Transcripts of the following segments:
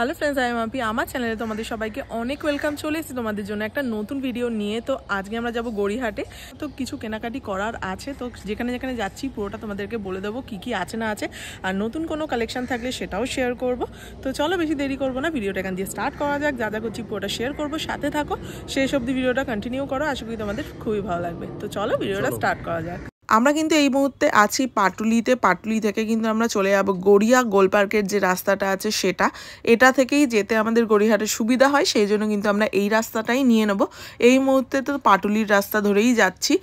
Hello friends, আমি মাম্পি। আমার চ্যানেলে তোমাদের সবাইকে অনেক ওয়েলকাম। চলে এসেছি তোমাদের জন্য একটা নতুন ভিডিও নিয়ে। তো আজকে আমরা যাব গড়িয়াহাটে। তো কিছু কেনাকাটি করার আছে, তো যেখানে যেখানে যাচ্ছি পুরোটা তোমাদেরকে বলে দেবো কী কী আছে না আছে, আর নতুন কোনো কালেকশন থাকলে সেটাও শেয়ার করব। তো চলো বেশি দেরি করবো না, ভিডিওটা এখান দিয়ে স্টার্ট করা যাক। যা যা করছি পুরোটা শেয়ার করবো, সাথে থাকো, শেষ অবধি ভিডিওটা কন্টিনিউ করো। আশা করি তোমাদের খুবই ভালো লাগবে। তো চলো ভিডিওটা স্টার্ট করা যাক। আমরা কিন্তু এই মুহূর্তে আছি পাটুলিতে। পাটুলি থেকে কিন্তু আমরা চলে যাবো গড়িয়া গোল পার্কের যে রাস্তাটা আছে সেটা, এটা থেকেই যেতে আমাদের গড়িয়াহাটের সুবিধা হয়, সেই জন্য কিন্তু আমরা এই রাস্তাটাই নিয়ে নেব। এই মুহূর্তে তো পাটুলির রাস্তা ধরেই যাচ্ছি।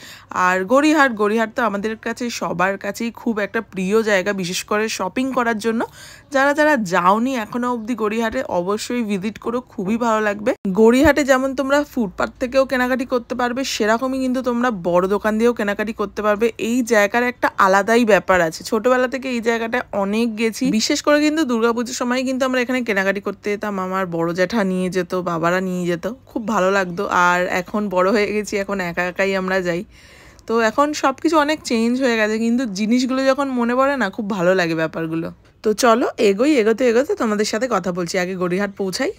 আর গড়িয়াহাট তো আমাদের কাছে সবার কাছেই খুব একটা প্রিয় জায়গা, বিশেষ করে শপিং করার জন্য। যারা যারা যাওনি এখনো অবধি গড়িয়াহাটে, অবশ্যই ভিজিট করো, খুবই ভালো লাগবে। গড়িয়াহাটে যেমন তোমরা ফুটপাথ থেকেও কেনাকাটি করতে পারবে, সেরকমই কিন্তু তোমরা বড় দোকান দিয়েও কেনাকাটি করতে পারবে। এই জায়গার একটা আলাদাই ব্যাপার আছে। ছোটবেলা থেকে এই জায়গাটা অনেক গেছি, বিশেষ করে কিন্তু দুর্গাপুজোর সময় কিন্তু আমরা এখানে কেনাকাটি করতে যেতাম। আমার বড় জ্যাঠা নিয়ে যেত, বাবারা নিয়ে যেত, খুব ভালো লাগতো। আর এখন বড় হয়ে গেছি, এখন একা একাই আমরা যাই। তো এখন সব কিছু অনেক চেঞ্জ হয়ে গেছে, কিন্তু জিনিসগুলো যখন মনে পড়ে না, খুব ভালো লাগে ব্যাপারগুলো। তো চলো এগোতে তোমাদের সাথে কথা বলছি, আগে গড়িয়াহাট পৌঁছাই।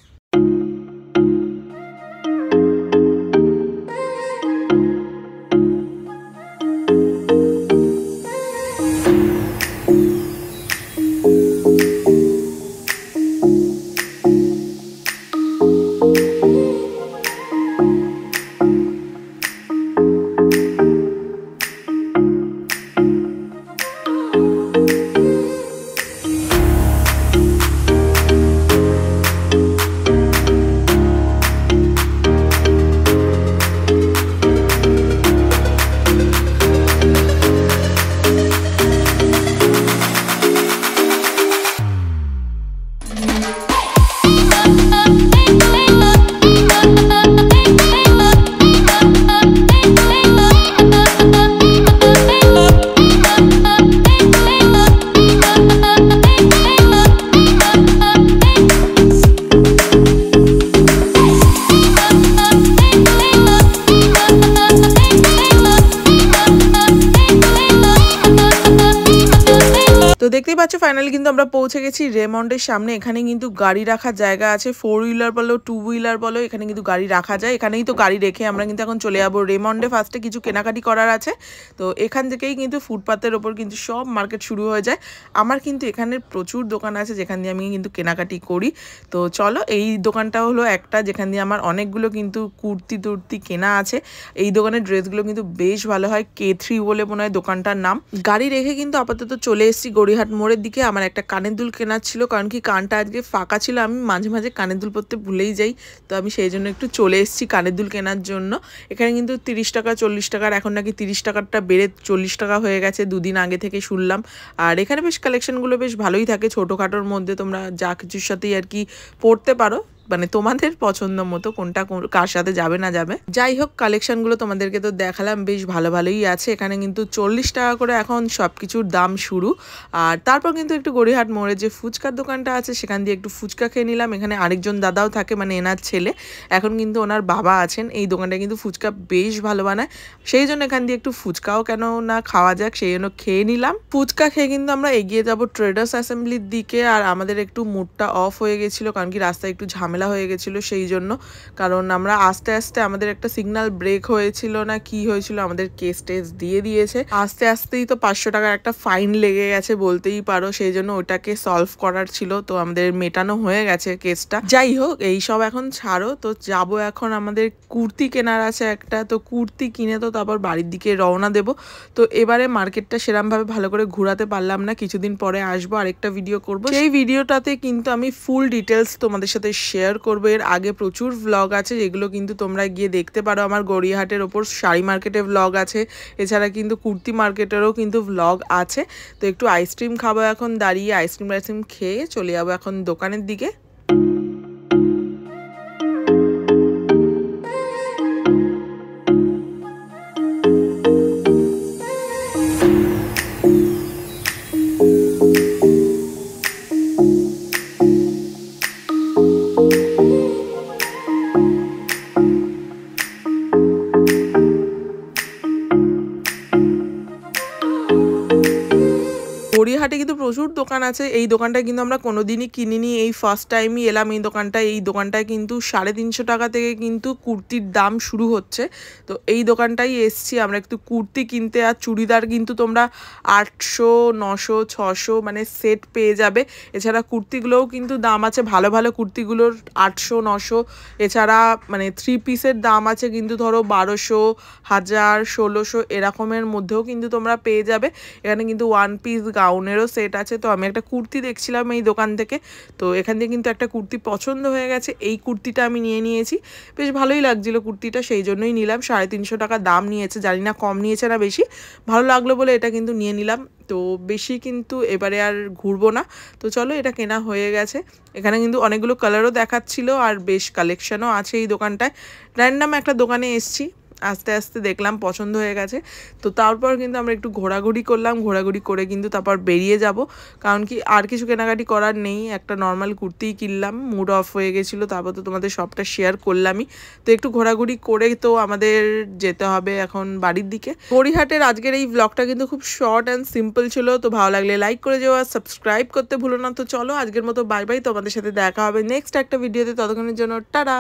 তো দেখতেই পাচ্ছ ফাইনালি কিন্তু আমরা পৌঁছে গেছি রেমন্ডের সামনে। এখানে কিন্তু গাড়ি রাখার জায়গা আছে, 4 হুইলার বলো 2 হুইলার বলো, এখানে কিন্তু গাড়ি রাখা যায়। এখানেই তো গাড়ি রেখে আমরা কিন্তু এখন চলে যাবো রেমন্ডে। ফার্স্টে কিছু কেনাকাটি করার আছে, তো এখান থেকেই কিন্তু ফুটপাথের ওপর কিন্তু সব মার্কেট শুরু হয়ে যায়। আমার কিন্তু এখানে প্রচুর দোকান আছে যেখান দিয়ে আমি কিন্তু কেনাকাটি করি। তো চলো, এই দোকানটা হলো একটা যেখান দিয়ে আমার অনেকগুলো কিন্তু কুর্তি কেনা আছে। এই দোকানের ড্রেসগুলো কিন্তু বেশ ভালো হয়, K3 বলে মনে হয় দোকানটার নাম। গাড়ি রেখে কিন্তু আপাতত চলে এসেছি গড়িয়াহাট মোড়ের দিকে। আমার একটা কানের দুল কেনার ছিল, কারণ কি কানটা আজকে ফাঁকা ছিল। আমি মাঝে মাঝে কানের দুল পরতে ভুলেই যাই, তো আমি সেই জন্য একটু চলে এসেছি কানের দুল কেনার জন্য। এখানে কিন্তু 30 টাকা 40 টাকার, এখন নাকি 30 টাকারটা বেড়ে 40 টাকা হয়ে গেছে, দুদিন আগে থেকে শুনলাম। আর এখানে বেশ কালেকশনগুলো বেশ ভালোই থাকে, ছোটোখাটোর মধ্যে তোমরা যা কিছুর সাথেই আর কি পরতে পারো, মানে তোমাদের পছন্দ মতো কোনটা কার সাথে যাবে না যাবে। যাই হোক, কালেকশনগুলো তোমাদেরকে তো দেখালাম, বেশ ভালোই আছে। এখানে কিন্তু 40 টাকা করে এখন সব কিছুর দাম শুরু। আর তারপর কিন্তু একটু গড়িয়াহাট মোড়ে যে ফুচকার দোকানটা আছে সেখান দিয়ে একটু ফুচকা খেয়ে নিলাম। এখানে আরেকজন দাদাও থাকে, মানে এনার ছেলে, এখন কিন্তু ওনার বাবা আছেন। এই দোকানটা কিন্তু ফুচকা বেশ ভালো বানায়, সেই জন্য এখান দিয়ে একটু ফুচকাও কেন না খাওয়া যাক, সেই জন্য খেয়ে নিলাম। ফুচকা খেয়ে কিন্তু আমরা এগিয়ে যাব ট্রেডার্স অ্যাসেম্বলির দিকে। আর আমাদের একটু মুডটা অফ হয়ে গেছিলো, কারণ কি রাস্তায় একটু ঝামেলা হয়ে গেছিল, সেই জন্য। কারণ আমরা আস্তে আস্তে আমাদের একটা সিগন্যাল ব্রেক হয়েছিল না কি হয়েছিল, আমাদের কেস টেস দিয়ে দিয়েছে। আস্তে আস্তেই তো 500 টাকার একটা ফাইন লেগে গেছে বলতেই পারো, সেই জন্য ওটাকে সলভ করার ছিল, তো আমাদের মেটানো হয়ে গেছে কেসটা। যাই হোক, এইসব এখন ছাড়ো। তো যাবো এখন, আমাদের কুর্তি কেনার আছে একটা, তো কুর্তি কিনে তো তারপর বাড়ির দিকে রওনা দেব। তো এবারে মার্কেটটা সেরমভাবে ভালো করে ঘোরাতে পারলাম না, কিছুদিন পরে আসবো, আরেকটা ভিডিও করব। সেই ভিডিওটাতে কিন্তু আমি ফুল ডিটেলস তোমাদের সাথে শেয়ার করবো। এর আগে প্রচুর ভ্লগ আছে, যেগুলো কিন্তু তোমরা গিয়ে দেখতে পারো। আমার গড়িয়াহাটের ওপর শাড়ি মার্কেটে ভ্লগ আছে, এছাড়া কিন্তু কুর্তি মার্কেটেরও কিন্তু ভ্লগ আছে। তো একটু আইসক্রিম খাবো এখন দাঁড়িয়ে, আইসক্রিম খেয়ে চলে যাবো এখন দোকানের দিকে। গড়িয়াহাটে কিন্তু কিন্তু প্রচুর দোকান আছে। এই দোকানটায় কিন্তু আমরা কোনোদিনই কিনিনি, এই ফার্স্ট টাইমই এলাম এই দোকানটায়। এই দোকানটায় কিন্তু 350 টাকা থেকে কিন্তু কুর্তির দাম শুরু হচ্ছে। তো এই দোকানটাই এসছি আমরা একটু কুর্তি কিনতে। আর চুড়িদার কিন্তু তোমরা 800, 900, 600 মানে সেট পেয়ে যাবে। এছাড়া কুর্তিগুলোও কিন্তু দাম আছে, ভালো ভালো কুর্তিগুলোর 800, 900। এছাড়া মানে 3 পিসের দাম আছে কিন্তু ধরো 1200, 1000, 1600 এরকমের মধ্যেও কিন্তু তোমরা পেয়ে যাবে। এখানে কিন্তু 1 পিস গাউনেরও সেট আছে। তো আমি একটা কুর্তি দেখছিলাম এই দোকান থেকে, তো এখান থেকে কিন্তু একটা কুর্তি পছন্দ হয়ে গেছে। এই কুর্তিটা আমি নিয়ে নিয়েছি, বেশ ভালোই লাগছিল কুর্তিটা, সেই জন্যই নিলাম। 350 টাকা দাম নিয়েছে, জানি না কম নিয়েছে না বেশি, ভালো লাগলো বলে এটা কিন্তু নিয়ে নিলাম। তো বেশি কিন্তু এবারে আর ঘুরবো না। তো চলো, এটা কেনা হয়ে গেছে। এখানে কিন্তু অনেকগুলো কালারও দেখাচ্ছিল আর বেশ কালেকশনও আছে এই দোকানটায়। র্যান্ডাম একটা দোকানে এসছি, আস্তে আস্তে দেখলাম পছন্দ হয়ে গেছে। তো তারপর কিন্তু আমরা একটু ঘোরাঘুরি করলাম, ঘোরাঘুরি করে কিন্তু তারপর বেরিয়ে যাব, কারণ কি আর কিছু কেনাকাটি করার নেই। একটা নর্মাল কুর্তিই কিনলাম, মুড অফ হয়ে গেছিলো, তারপর তো তোমাদের সবটা শেয়ার করলামই। তো একটু ঘোরাঘুরি করে তো আমাদের যেতে হবে এখন বাড়ির দিকে। গড়িহাটের আজকের এই ব্লগটা কিন্তু খুব শর্ট অ্যান্ড সিম্পল ছিল। তো ভালো লাগলে লাইক করে যাও আর সাবস্ক্রাইব করতে ভুলো না। তো চলো, আজকের মতো বাই বাই, তোমাদের সাথে দেখা হবে নেক্সট একটা ভিডিওতে। ততক্ষণের জন্য টাটা।